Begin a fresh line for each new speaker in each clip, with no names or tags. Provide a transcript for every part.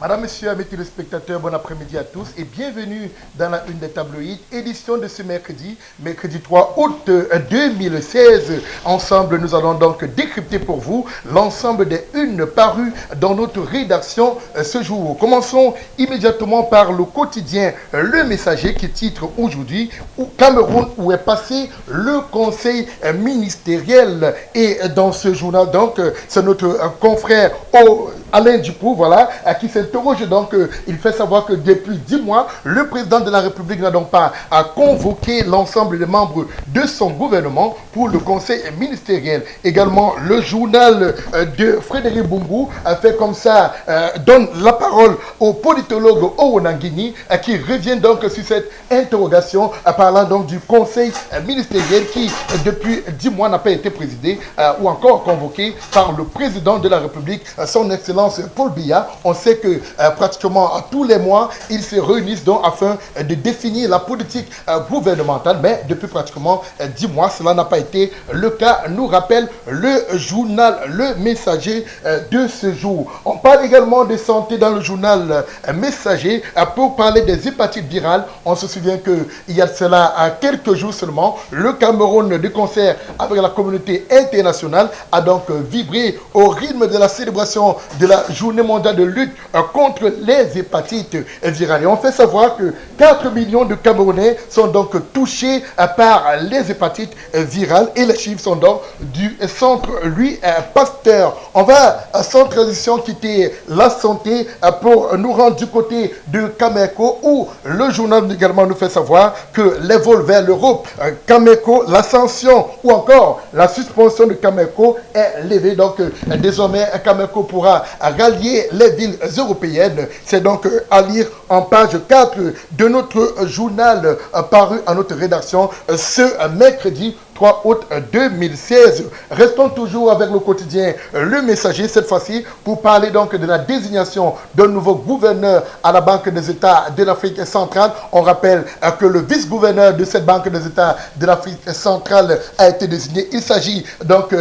Madame, Monsieur, amis téléspectateurs, bon après-midi à tous et bienvenue dans la une des tabloïds, édition de ce mercredi 3 août 2016. Ensemble, nous allons donc décrypter pour vous l'ensemble des unes parues dans notre rédaction ce jour. Commençons immédiatement par le quotidien Le Messager qui titre aujourd'hui au Cameroun où est passé le conseil ministériel. Et dans ce journal, donc, c'est notre confrère Alain Dupou, voilà, qui s'interroge donc, il fait savoir que depuis 10 mois, le président de la République n'a donc pas convoqué l'ensemble des membres de son gouvernement pour le conseil ministériel. Également, le journal de Frédéric Bungu fait comme ça, donne la parole au politologue Owonangini qui revient donc sur cette interrogation, parlant donc du conseil ministériel qui, depuis 10 mois, n'a pas été présidé ou encore convoqué par le président de la République, son excellence Paul Biya. On sait que pratiquement tous les mois, ils se réunissent donc afin de définir la politique gouvernementale, mais depuis pratiquement 10 mois, cela n'a pas été le cas, nous rappelle le journal Le Messager de ce jour. On parle également de santé dans le journal Messager pour parler des hépatites virales. On se souvient qu'il y a de cela quelques jours seulement, le Cameroun, de concert avec la communauté internationale, a donc vibré au rythme de la célébration de la journée mondiale de lutte contre les hépatites virales. Et on fait savoir que 4 millions de Camerounais sont donc touchés par les hépatites virales et les chiffres sont donc du centre Louis Pasteur. On va sans transition quitter la santé pour nous rendre du côté de Cameco où le journal également nous fait savoir que les vols vers l'Europe, Cameco, l'ascension ou encore la suspension de Cameco est levée. Donc désormais Cameco pourra rallier les villes européennes. C'est donc à lire en page 4 de notre journal paru à notre rédaction ce mercredi 3 août 2016. Restons toujours avec le quotidien Le Messager, cette fois-ci, pour parler donc de la désignation d'un nouveau gouverneur à la Banque des États de l'Afrique centrale. On rappelle que le vice-gouverneur de cette Banque des États de l'Afrique centrale a été désigné. Il s'agit donc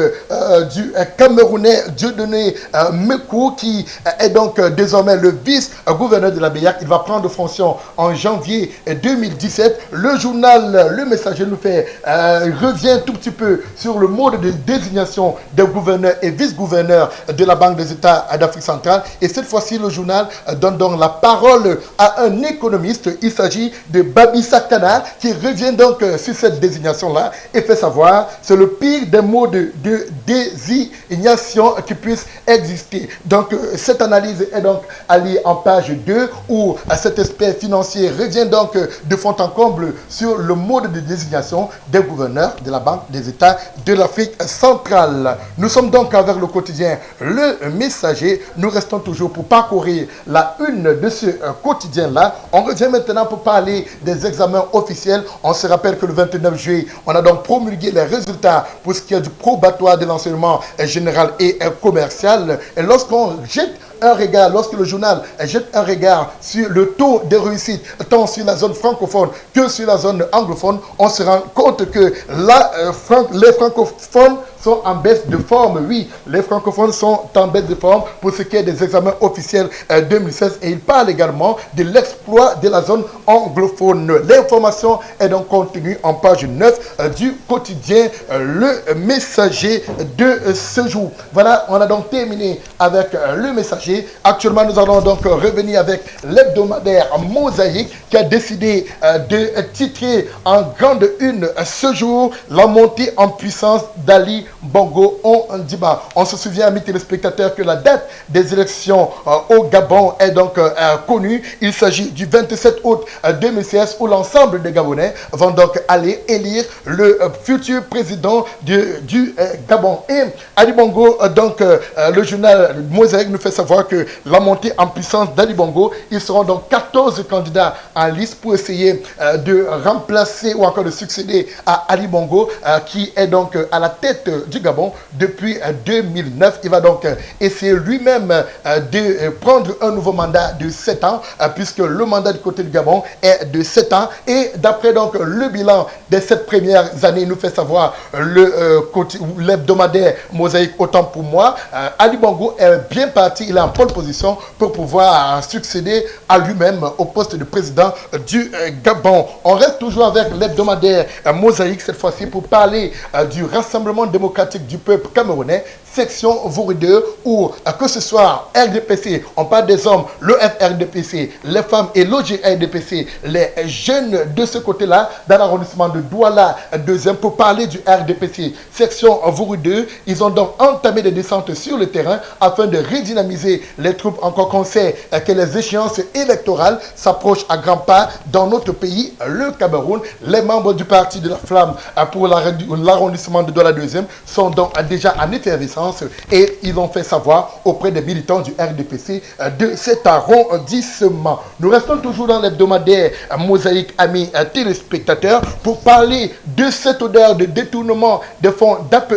du Camerounais Dieudonné Mekou, qui est donc désormais le vice-gouverneur de la BIAC. Il va prendre fonction en janvier 2017. Le journal Le Messager nous fait revient un tout petit peu sur le mode de désignation des gouverneurs et vice-gouverneurs de la Banque des États d'Afrique centrale. Et cette fois-ci, le journal donne donc la parole à un économiste. Il s'agit de Babissa Kana qui revient donc sur cette désignation-là et fait savoir c'est le pire des modes de désignation qui puissent exister. Donc, cette analyse est donc alliée en page 2 où cet expert financier revient donc de fond en comble sur le mode de désignation des gouverneurs de la Banque des États de l'Afrique centrale. Nous sommes donc avec le quotidien Le Messager. Nous restons toujours pour parcourir la une de ce quotidien-là. On revient maintenant pour parler des examens officiels. On se rappelle que le 29 juillet, on a donc promulgué les résultats pour ce qui est du probatoire de l'enseignement général et commercial. Et lorsqu'on jette un regard, lorsque le journal jette un regard sur le taux de réussite, tant sur la zone francophone que sur la zone anglophone, on se rend compte que les francophones sont en baisse de forme. Oui, les francophones sont en baisse de forme pour ce qui est des examens officiels 2016 et il parle également de l'exploit de la zone anglophone. L'information est donc contenue en page 9 du quotidien Le Messager de ce jour. Voilà, on a donc terminé avec Le Messager. Actuellement, nous allons donc revenir avec l'hebdomadaire Mosaïque qui a décidé de titrer en grande une ce jour la montée en puissance d'Ali Bongo Ondimba. On se souvient, amis téléspectateurs, que la date des élections au Gabon est donc connue. Il s'agit du 27 août 2016 où l'ensemble des Gabonais vont donc aller élire le futur président du Gabon. Et Ali Bongo, donc le journal Mosaïque nous fait savoir que la montée en puissance d'Ali Bongo, ils seront donc 14 candidats en liste pour essayer de remplacer ou encore de succéder à Ali Bongo qui est donc à la tête du Gabon depuis 2009. Il va donc essayer lui-même de prendre un nouveau mandat de 7 ans, puisque le mandat du côté du Gabon est de 7 ans. Et d'après donc le bilan des 7 premières années, il nous fait savoir l'hebdomadaire Mosaïque, autant pour moi, Ali Bongo est bien parti, il est en bonne position pour pouvoir succéder à lui-même au poste de président du Gabon. On reste toujours avec l'hebdomadaire Mosaïque, cette fois-ci pour parler du Rassemblement démocratique du peuple camerounais, section Vouri 2, où que ce soit RDPC, on parle des hommes, le FRDPC, les femmes et l'OGRDPC, les jeunes de ce côté-là, dans l'arrondissement de Douala, deuxième, pour parler du RDPC, section Vouri 2, ils ont donc entamé des descentes sur le terrain afin de redynamiser les troupes, encore qu'on sait que les échéances électorales s'approchent à grands pas dans notre pays, le Cameroun. Les membres du parti de la Flamme pour l'arrondissement de Douala deuxième sont donc déjà en effervescence et ils ont fait savoir auprès des militants du RDPC de cet arrondissement. Nous restons toujours dans l'hebdomadaire Mosaïque, amis téléspectateurs, pour parler de cette odeur de détournement des fonds d'APE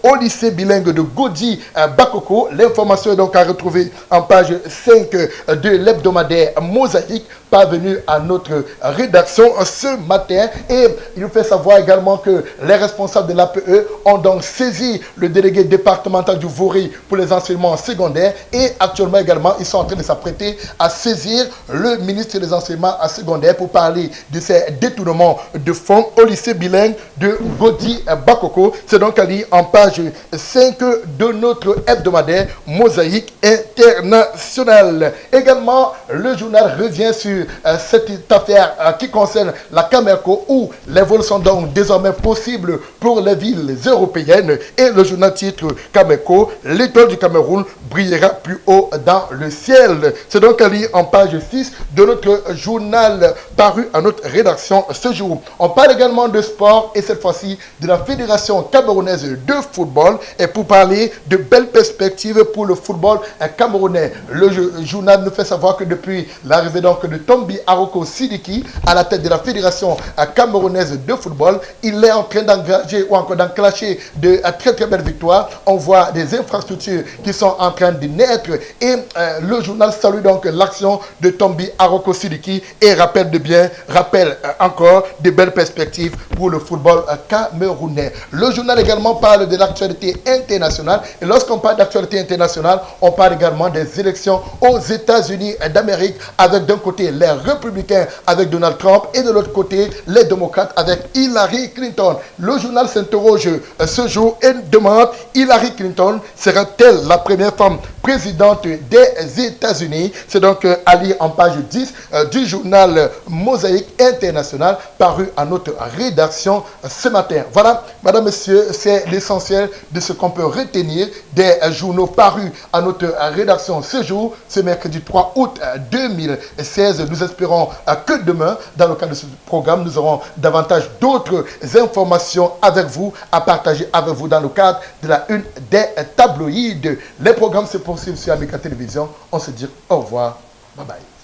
au lycée bilingue de Godi Bakoko. L'information est donc à retrouver en page 5 de l'hebdomadaire Mosaïque, parvenu à notre rédaction ce matin. Et il nous fait savoir également que les responsables de l'APE ont donc saisi le délégué départemental du Vouri pour les enseignements secondaires et actuellement également ils sont en train de s'apprêter à saisir le ministre des enseignements secondaires pour parler de ces détournements de fonds au lycée bilingue de Godi Bakoko. C'est donc allé en page 5 de notre hebdomadaire Mosaïque internationale. Également, le journal revient sur cette affaire qui concerne la Camerco, où les vols sont donc désormais possibles pour les villes européennes. Et le journal titre Camerco, l'étoile du Cameroun brillera plus haut dans le ciel. C'est donc à lire en page 6 de notre journal paru à notre rédaction ce jour. On parle également de sport et cette fois-ci de la Fédération camerounaise de football, et pour parler de belles perspectives pour le football camerounais. Le journal nous fait savoir que depuis l'arrivée donc de Tombi Aroko Sidiki à la tête de la Fédération camerounaise de football, il est en train d'engager ou encore d'enclencher de très belles victoires. On voit des infrastructures qui sont en train de naître et le journal salue donc l'action de Tombi Aroko Sidiki et rappelle encore de belles perspectives pour le football camerounais. Le journal également parle de l'actualité internationale, et lorsqu'on parle d'actualité internationale, on parle également des élections aux États-Unis d'Amérique, avec d'un côté les républicains avec Donald Trump et de l'autre côté les démocrates avec Hillary Clinton. Le journal s'interroge ce jour et demande: Hillary Clinton sera-t-elle la première femme présidente des États-Unis? C'est donc à lire en page 10 du journal Mosaïque international paru à notre rédaction ce matin. Voilà, madame, messieurs, c'est l'essentiel de ce qu'on peut retenir des journaux parus à notre rédaction ce jour, ce mercredi 3 août 2016. Nous espérons que demain, dans le cadre de ce programme, nous aurons davantage d'autres informations avec vous, à partager avec vous dans le cadre de la une des tabloïds. Les programmes se poursuivent sur Amika Télévision. On se dit au revoir. Bye bye.